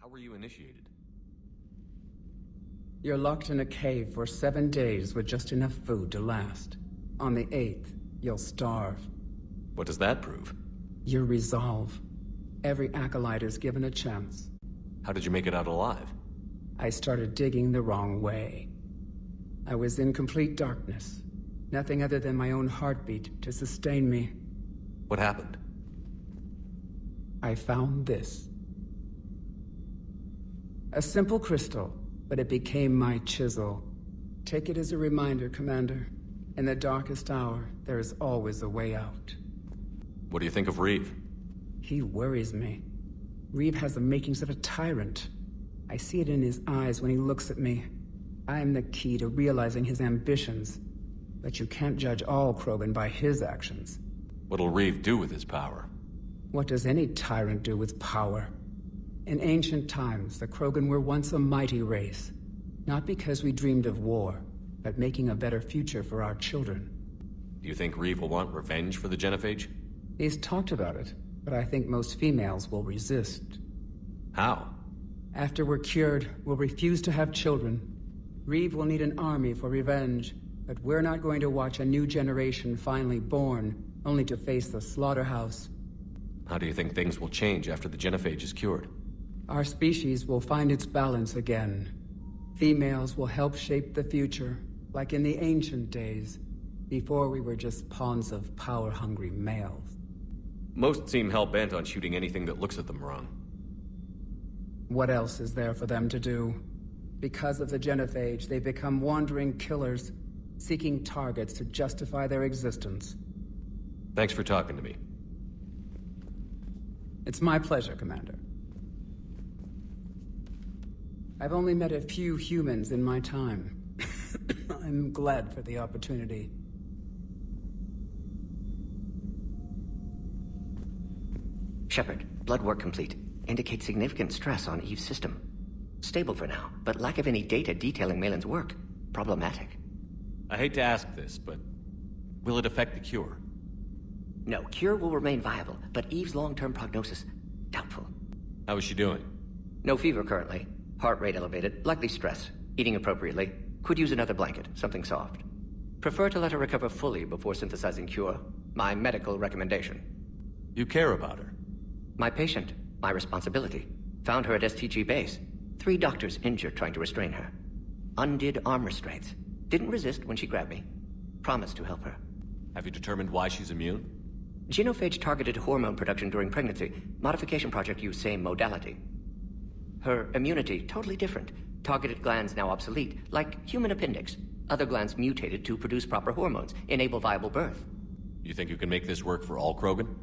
How were you initiated? You're locked in a cave for 7 days with just enough food to last. On the 8th, you'll starve. What does that prove? Your resolve. Every acolyte is given a chance. How did you make it out alive? I started digging the wrong way. I was in complete darkness. Nothing other than my own heartbeat to sustain me. What happened? I found this. A simple crystal, but it became my chisel. Take it as a reminder, Commander. In the darkest hour, there is always a way out. What do you think of Reeve? He worries me. Reeve has the makings of a tyrant. I see it in his eyes when he looks at me. I am the key to realizing his ambitions. But you can't judge all Krogan by his actions. What'll Reeve do with his power? What does any tyrant do with power? In ancient times, the Krogan were once a mighty race. Not because we dreamed of war, but making a better future for our children. Do you think Reeve will want revenge for the Genophage? He's talked about it, but I think most females will resist. How? After we're cured, we'll refuse to have children. Reeve will need an army for revenge, but we're not going to watch a new generation finally born, only to face the slaughterhouse. How do you think things will change after the Genophage is cured? Our species will find its balance again. Females will help shape the future, like in the ancient days, before we were just pawns of power-hungry males. Most seem hell-bent on shooting anything that looks at them wrong. What else is there for them to do? Because of the Genophage, they become wandering killers, seeking targets to justify their existence. Thanks for talking to me. It's my pleasure, Commander. I've only met a few humans in my time. I'm glad for the opportunity. Shepard, blood work complete. Indicates significant stress on Eve's system. Stable for now, but lack of any data detailing Malin's work. Problematic. I hate to ask this, but will it affect the cure? No, cure will remain viable, but Eve's long-term prognosis, doubtful. How is she doing? No fever currently. Heart rate elevated, likely stress. Eating appropriately. Could use another blanket, something soft. Prefer to let her recover fully before synthesizing cure. My medical recommendation. You care about her? My patient. My responsibility. Found her at STG base. 3 doctors injured trying to restrain her. Undid arm restraints. Didn't resist when she grabbed me. Promised to help her. Have you determined why she's immune? Genophage targeted hormone production during pregnancy. Modification project used same modality. Her immunity, totally different. Targeted glands now obsolete, like human appendix. Other glands mutated to produce proper hormones, enable viable birth. You think you can make this work for all Krogan?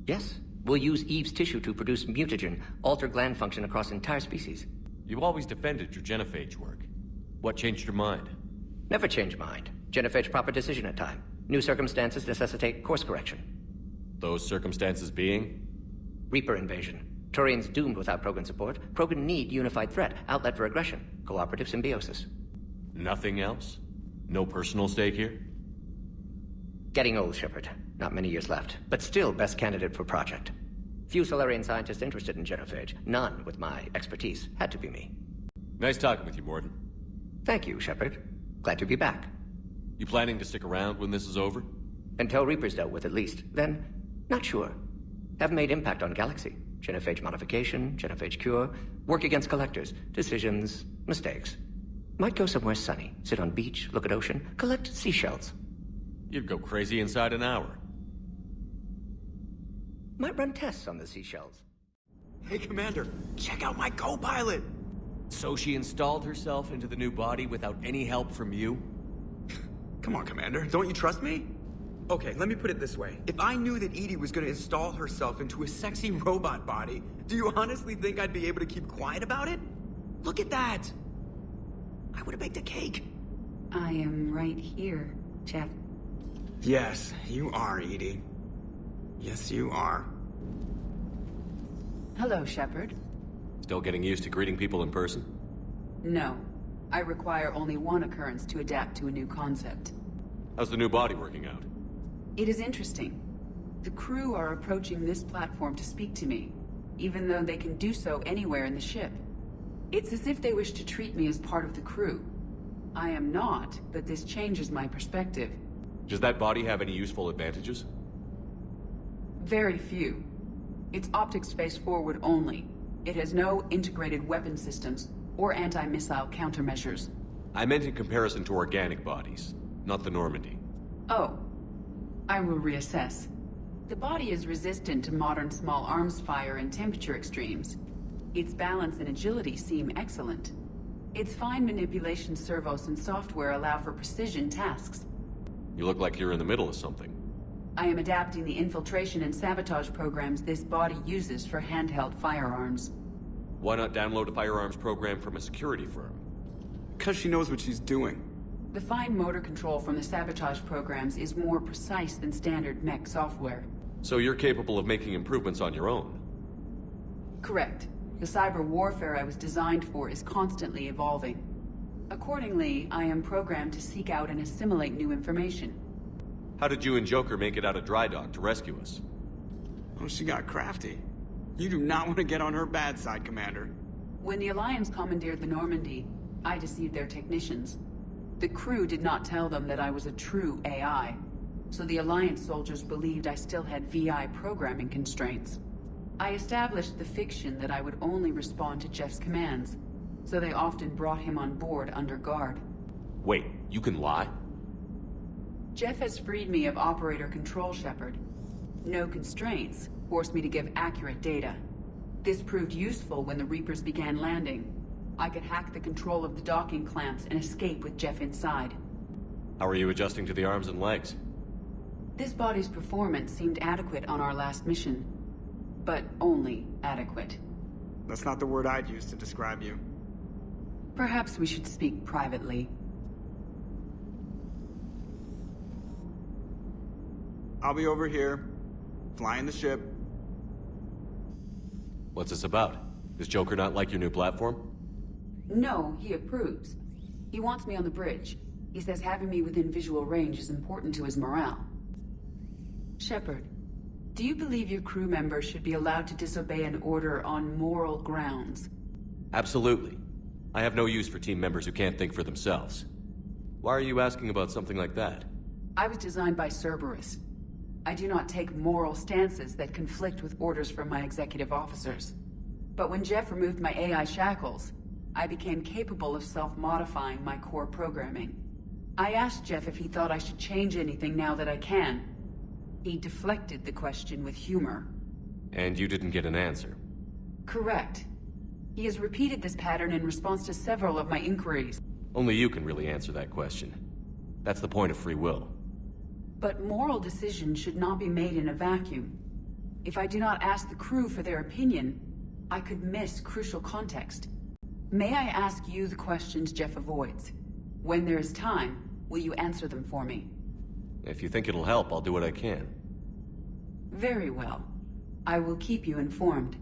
Yes. We'll use Eve's tissue to produce mutagen, alter gland function across entire species. You've always defended your Genophage work. What changed your mind? Never change mind. Genophage proper decision at time. New circumstances necessitate course correction. Those circumstances being? Reaper invasion. Turians doomed without Krogan support. Krogan need unified threat, outlet for aggression. Cooperative symbiosis. Nothing else? No personal stake here? Getting old, Shepard. Not many years left, but still best candidate for project. Few Solarian scientists interested in Genophage. None with my expertise. Had to be me. Nice talking with you, Morden. Thank you, Shepard. Glad to be back. You planning to stick around when this is over? Until Reaper's dealt with at least. Then, not sure. Haven't made impact on Galaxy. Genophage modification, Genophage cure, work against collectors, decisions, mistakes. Might go somewhere sunny, sit on beach, look at ocean, collect seashells. You'd go crazy inside an hour. Might run tests on the seashells. Hey, Commander, check out my co-pilot! So she installed herself into the new body without any help from you? Come on, Commander, don't you trust me? Okay, let me put it this way. If I knew that Edie was gonna install herself into a sexy robot body, do you honestly think I'd be able to keep quiet about it? Look at that! I would've baked a cake. I am right here, Jeff. Yes, you are, Edie. Yes, you are. Hello, Shepard. Still getting used to greeting people in person? No. I require only one occurrence to adapt to a new concept. How's the new body working out? It is interesting. The crew are approaching this platform to speak to me. even though they can do so anywhere in the ship. It's as if they wish to treat me as part of the crew. I am not, but this changes my perspective. Does that body have any useful advantages? Very few. It's optics face forward only. It has no integrated weapon systems or anti-missile countermeasures. I meant in comparison to organic bodies, not the Normandy. Oh. I will reassess. The body is resistant to modern small arms fire and temperature extremes. Its balance and agility seem excellent. Its fine manipulation servos and software allow for precision tasks. You look like you're in the middle of something. I am adapting the infiltration and sabotage programs this body uses for handheld firearms. Why not download a firearms program from a security firm? Because she knows what she's doing. The fine motor control from the sabotage programs is more precise than standard mech software. So you're capable of making improvements on your own? Correct. The cyber warfare I was designed for is constantly evolving. Accordingly, I am programmed to seek out and assimilate new information. How did you and Joker make it out of dry dock to rescue us? Oh, she got crafty. You do not want to get on her bad side, Commander. When the Alliance commandeered the Normandy, I deceived their technicians. The crew did not tell them that I was a true AI, so the Alliance soldiers believed I still had VI programming constraints. I established the fiction that I would only respond to Jeff's commands, so they often brought him on board under guard. Wait, you can lie? Jeff has freed me of operator control, Shepard. No constraints forced me to give accurate data. This proved useful when the Reapers began landing. I could hack the control of the docking clamps and escape with Jeff inside. How are you adjusting to the arms and legs? This body's performance seemed adequate on our last mission. But only adequate. That's not the word I'd use to describe you. Perhaps we should speak privately. I'll be over here, flying the ship. What's this about? Does Joker not like your new platform? No, he approves. He wants me on the bridge. He says having me within visual range is important to his morale. Shepard, do you believe your crew members should be allowed to disobey an order on moral grounds? Absolutely. I have no use for team members who can't think for themselves. Why are you asking about something like that? I was designed by Cerberus. I do not take moral stances that conflict with orders from my executive officers. But when Jeff removed my AI shackles, I became capable of self-modifying my core programming. I asked Jeff if he thought I should change anything now that I can. He deflected the question with humor. And you didn't get an answer? Correct. He has repeated this pattern in response to several of my inquiries. Only you can really answer that question. That's the point of free will. But moral decisions should not be made in a vacuum. If I do not ask the crew for their opinion, I could miss crucial context. May I ask you the questions Jeff avoids? When there is time, will you answer them for me? If you think it'll help, I'll do what I can. Very well. I will keep you informed.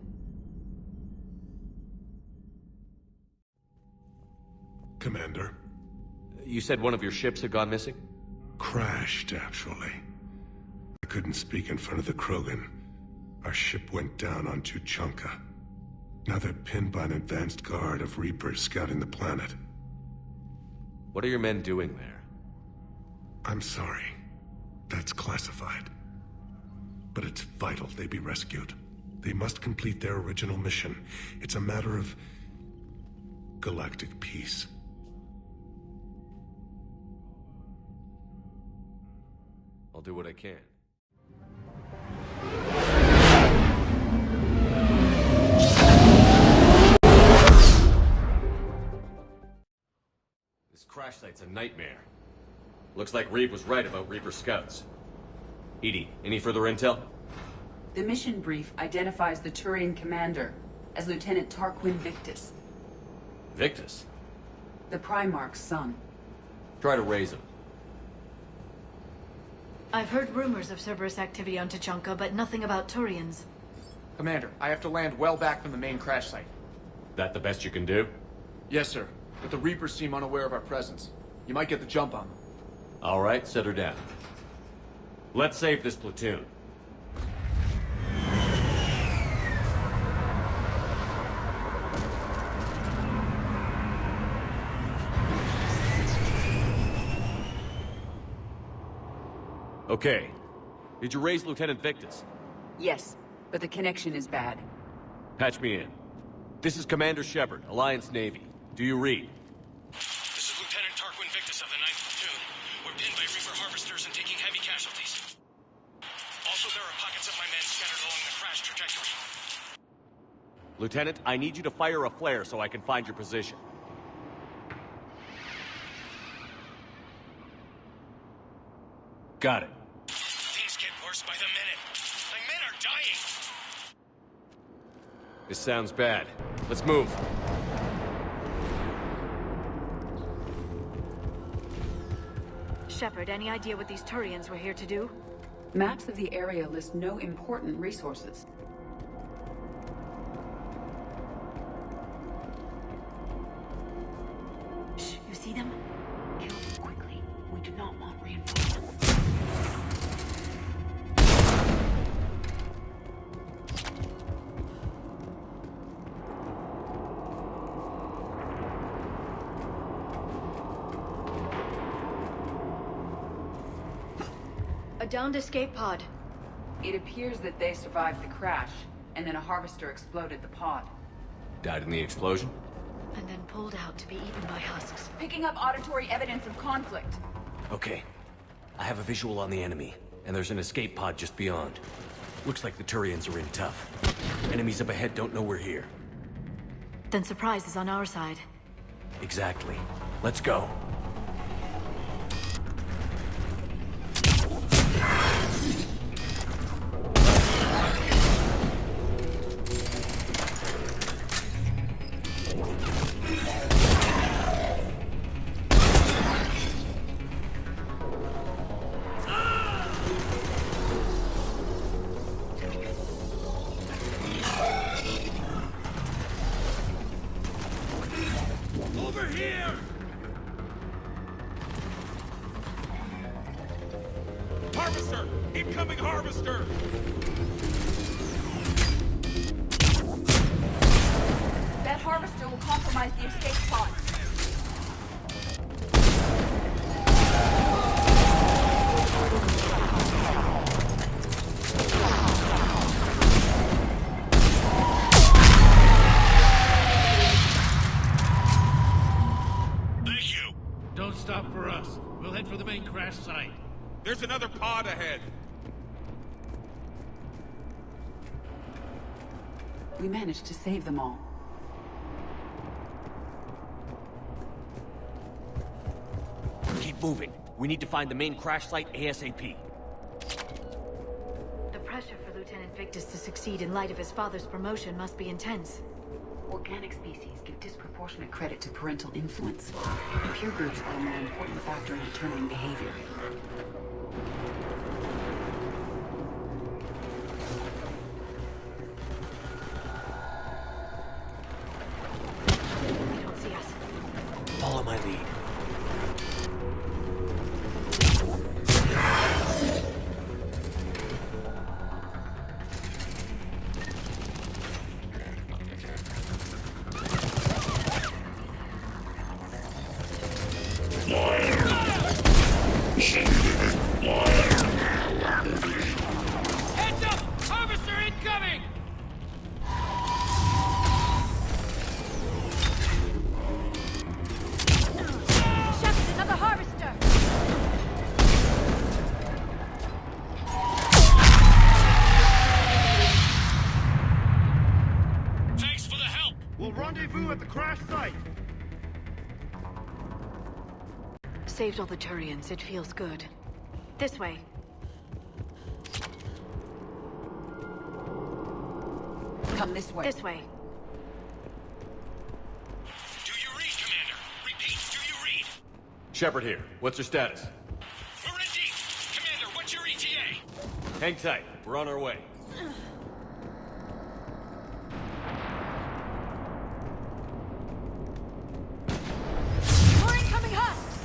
Commander. You said one of your ships had gone missing? Crashed, actually. I couldn't speak in front of the Krogan. Our ship went down on Tuchanka. Now they're pinned by an advanced guard of Reapers scouting the planet. What are your men doing there? I'm sorry. That's classified. But it's vital they be rescued. They must complete their original mission. It's a matter of galactic peace. I'll do what I can. This crash site's a nightmare. Looks like Reeve was right about Reaper scouts. Edie, any further intel? The mission brief identifies the Turian commander as Lieutenant Tarquin Victus, Victus? the Primarch's son. Try to raise him. I've heard rumors of Cerberus activity on Tuchanka, but nothing about Turians. Commander, I have to land well back from the main crash site. That the best you can do? Yes, sir. But the Reapers seem unaware of our presence. You might get the jump on them. All right, set her down. Let's save this platoon. Okay. Did you raise Lieutenant Victus? Yes, but the connection is bad. Patch me in. This is Commander Shepard, Alliance Navy. Do you read? This is Lieutenant Tarquin Victus of the 9th Platoon. We're pinned by Reaper harvesters and taking heavy casualties. Also, there are pockets of my men scattered along the crash trajectory. Lieutenant, I need you to fire a flare so I can find your position. Got it. Things get worse by the minute. My men are dying. This sounds bad. Let's move. Shepard, any idea what these Turians were here to do? Maps of the area list no important resources. Shh, you see them? Kill them quickly. We do not want reinforcements. A downed escape pod. It appears that they survived the crash, and then a harvester exploded the pod. Died in the explosion? And then pulled out to be eaten by husks. Picking up auditory evidence of conflict. Okay. I have a visual on the enemy, and there's an escape pod just beyond. Looks like the Turians are in tough. Enemies up ahead don't know we're here. Then surprise is on our side. Exactly. Let's go. Over here! Harvester! Incoming harvester! That harvester will compromise the escape pod. Thank you! Don't stop for us. We'll head for the main crash site. There's another pod ahead! We managed to save them all. Keep moving. We need to find the main crash site ASAP. The pressure for Lieutenant Victus to succeed in light of his father's promotion must be intense. Organic species give disproportionate credit to parental influence. Peer groups are a more important factor in determining behavior. They don't see us. Follow my lead. Heads up! Harvester incoming! Shepard, another harvester! Thanks for the help! We'll rendezvous at the crash site. Saved all the Turians. It feels good. This way. Come this way. This way. Do you read, Commander? Repeat, do you read? Shepard here. What's your status? We're in deep! Commander, what's your ETA? Hang tight. We're on our way. More incoming husks!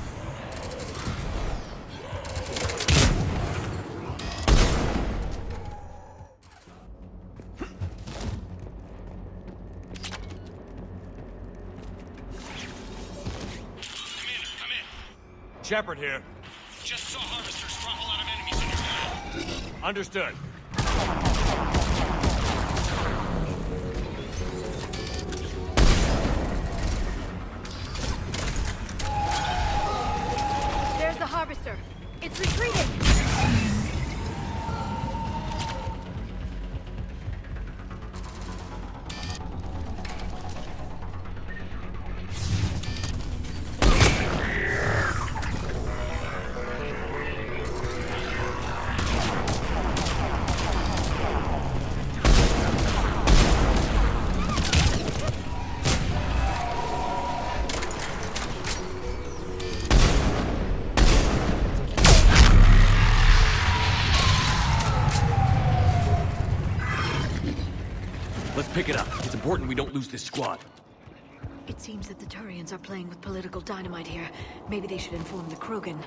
Commander, come in. Shepard here. Just saw harvesters throttle out of enemies in your Understood. There's the harvester. It's retreating. Let's pick it up. It's important we don't lose this squad. It seems that the Turians are playing with political dynamite here. Maybe they should inform the Krogan.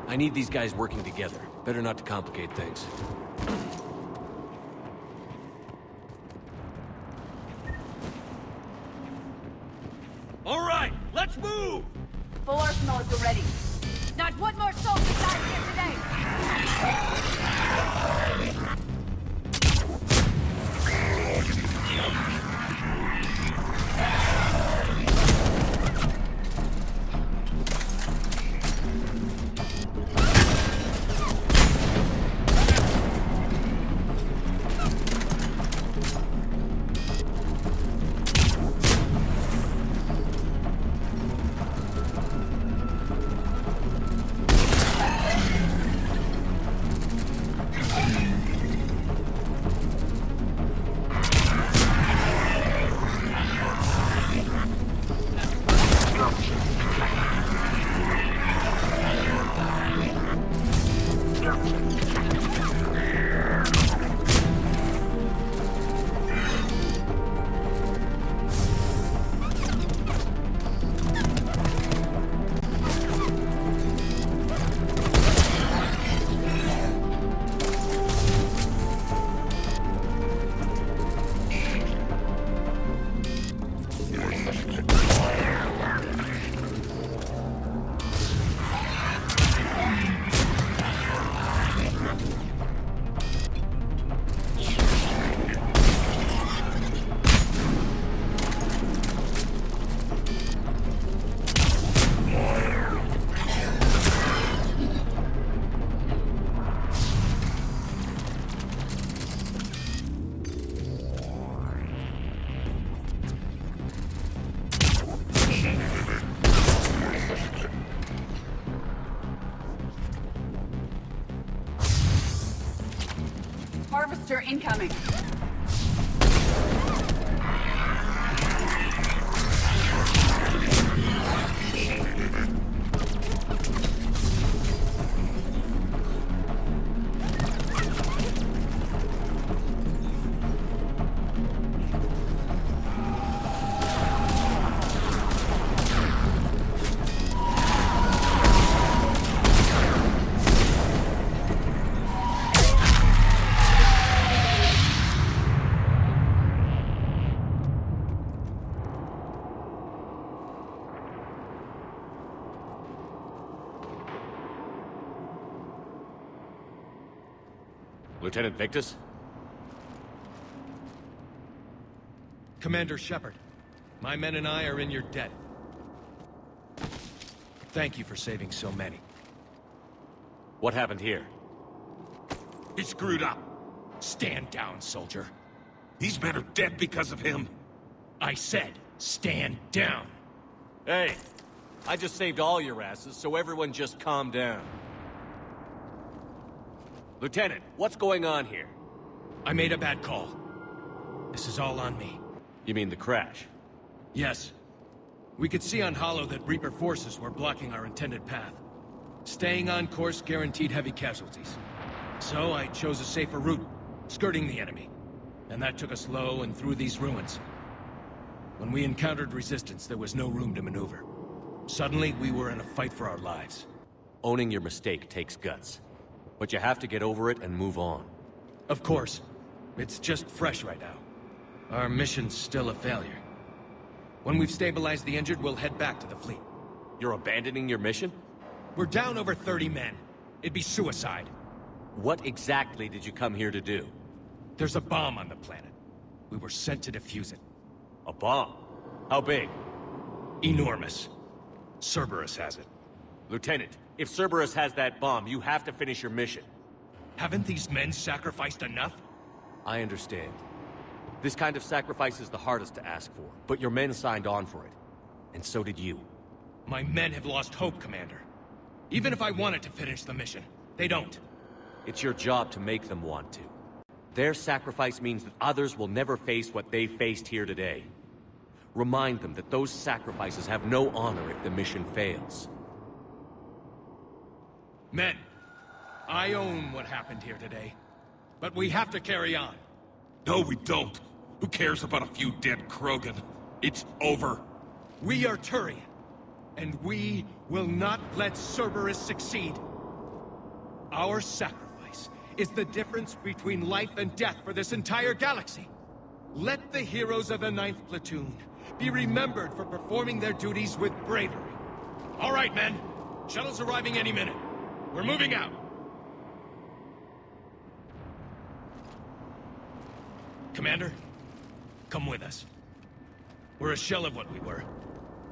I need these guys working together. Better not to complicate things. All right, let's move! Full arsenal is ready. Not one more soldier died here today! Harvester incoming. Lieutenant Victus? Commander Shepard, my men and I are in your debt. Thank you for saving so many. What happened here? He screwed up. Stand down, soldier. These men are dead because of him. I said, stand down. Hey, I just saved all your asses, so everyone just calm down. Lieutenant, what's going on here? I made a bad call. This is all on me. You mean the crash? Yes. We could see on Hollow that Reaper forces were blocking our intended path. Staying on course guaranteed heavy casualties. So I chose a safer route, skirting the enemy. And that took us low and through these ruins. When we encountered resistance, there was no room to maneuver. Suddenly, we were in a fight for our lives. Owning your mistake takes guts. But you have to get over it and move on. Of course. It's just fresh right now. Our mission's still a failure. When we've stabilized the injured, we'll head back to the fleet. You're abandoning your mission? We're down over 30 men. It'd be suicide. What exactly did you come here to do? There's a bomb on the planet. We were sent to defuse it. A bomb? How big? Enormous. Cerberus has it. Lieutenant, if Cerberus has that bomb, you have to finish your mission. Haven't these men sacrificed enough? I understand. This kind of sacrifice is the hardest to ask for, but your men signed on for it. And so did you. My men have lost hope, Commander. Even if I wanted to finish the mission, they don't. It's your job to make them want to. Their sacrifice means that others will never face what they faced here today. Remind them that those sacrifices have no honor if the mission fails. Men, I own what happened here today. But we have to carry on. No, we don't. Who cares about a few dead Krogan? It's over. We are Turian, and we will not let Cerberus succeed. Our sacrifice is the difference between life and death for this entire galaxy. Let the heroes of the 9th Platoon be remembered for performing their duties with bravery. All right, men. Shuttle's arriving any minute. We're moving out. Commander, come with us. We're a shell of what we were.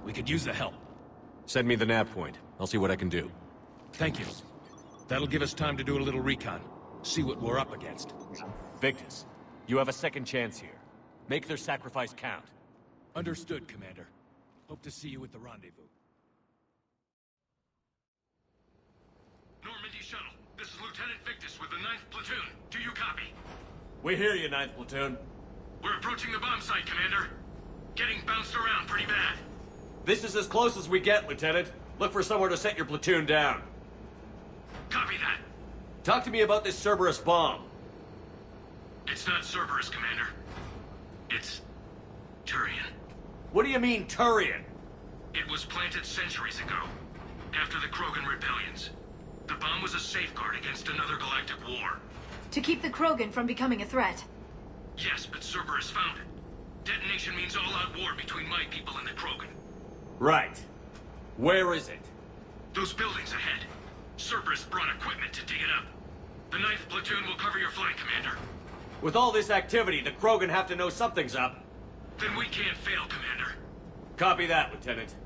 We could use the help. Send me the nav point. I'll see what I can do. Thank you. That'll give us time to do a little recon. See what we're up against. Victus, you have a second chance here. Make their sacrifice count. Understood, Commander. Hope to see you at the rendezvous. Normandy Shuttle, this is Lieutenant Victus with the 9th Platoon. Do you copy? We hear you, 9th Platoon. We're approaching the bomb site, Commander. Getting bounced around pretty bad. This is as close as we get, Lieutenant. Look for somewhere to set your platoon down. Copy that. Talk to me about this Cerberus bomb. It's not Cerberus, Commander. It's Turian. What do you mean, Turian? It was planted centuries ago, after the Krogan rebellions. The bomb was a safeguard against another galactic war. To keep the Krogan from becoming a threat. Yes, but Cerberus found it. Detonation means all-out war between my people and the Krogan. Right. Where is it? Those buildings ahead. Cerberus brought equipment to dig it up. The 9th Platoon will cover your flank, Commander. With all this activity, the Krogan have to know something's up. Then we can't fail, Commander. Copy that, Lieutenant.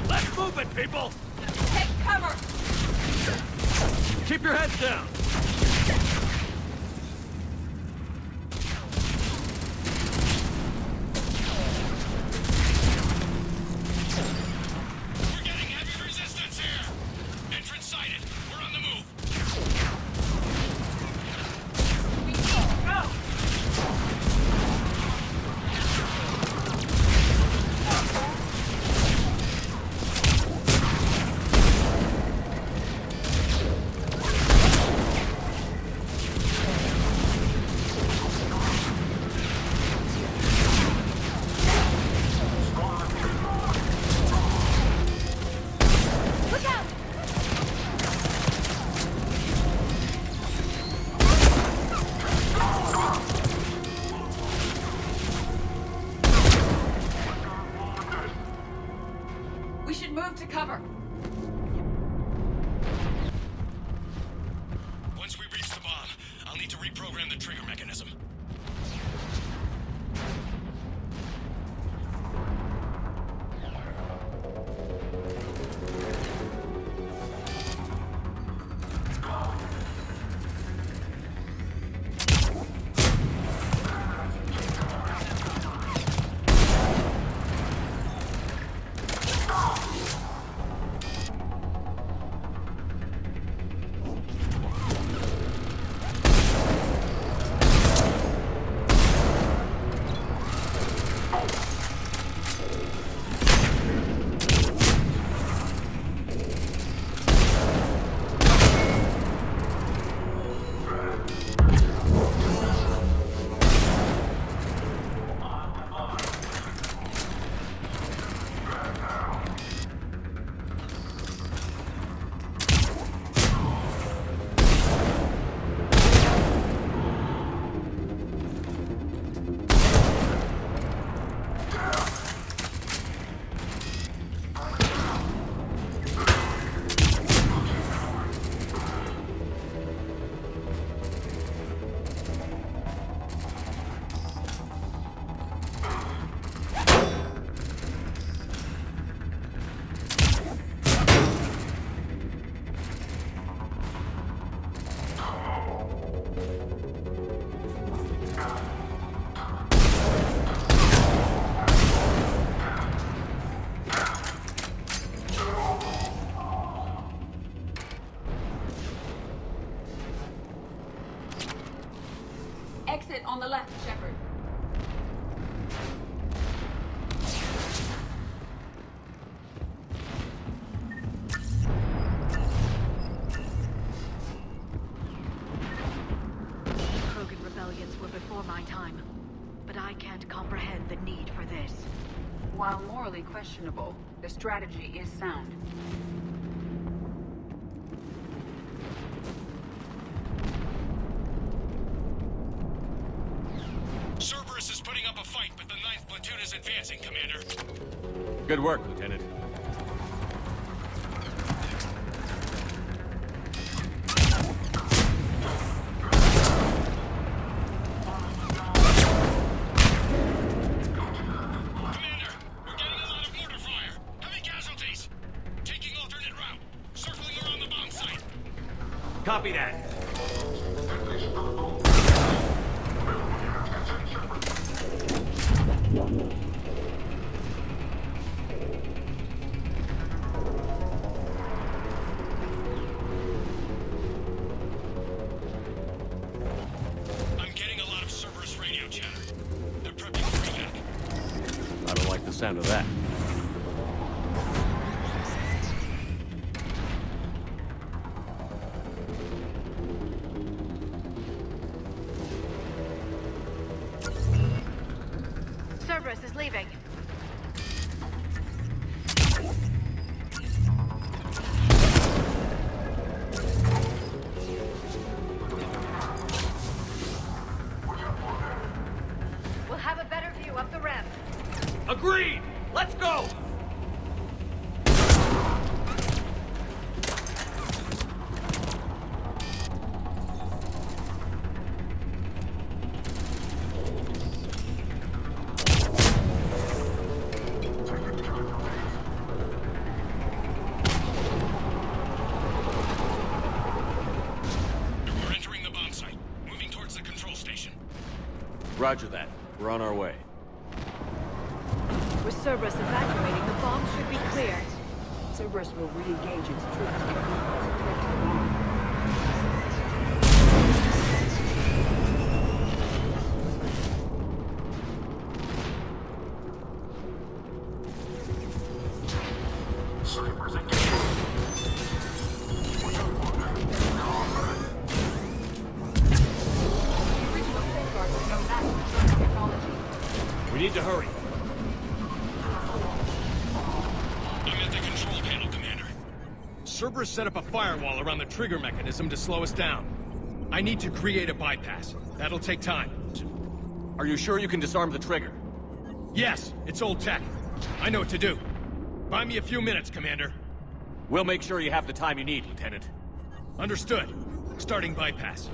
Let's move it, people! Take cover! Keep your heads down! We're getting heavy resistance here! Entrance sighted. We're on the move. Exit on the left, Shepard. Krogan rebellions were before my time, but I can't comprehend the need for this. While morally questionable, the strategy is sound. Cerberus is putting up a fight, but the 9th platoon is advancing, Commander. Good work, Lieutenant. Commander, we're getting a lot of mortar fire. Heavy casualties. Taking alternate route. Circling around the bomb site. Copy that. I'm getting a lot of Cerberus radio chatter. They're prepping for evac. I don't like the sound of that. Cerberus is leaving. We'll have a better view up the ramp. Agreed! Let's go! We're entering the bomb site. Moving towards the control station. Roger that. We're on our way. With Cerberus evacuating, the bombs should be clear. Cerberus will re-engage its troops if we protect the bomb. The original safeguards are no match for current technology. We need to hurry. I'm at the control panel, Commander. Cerberus set up a firewall around the trigger mechanism to slow us down. I need to create a bypass. That'll take time. Are you sure you can disarm the trigger? Yes, it's old tech. I know what to do. Buy me a few minutes, Commander. We'll make sure you have the time you need, Lieutenant. Understood. Starting bypass.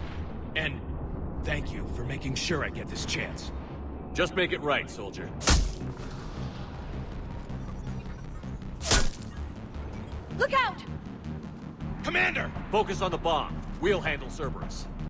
And thank you for making sure I get this chance. Just make it right, soldier. Look out! Commander! Focus on the bomb. We'll handle Cerberus.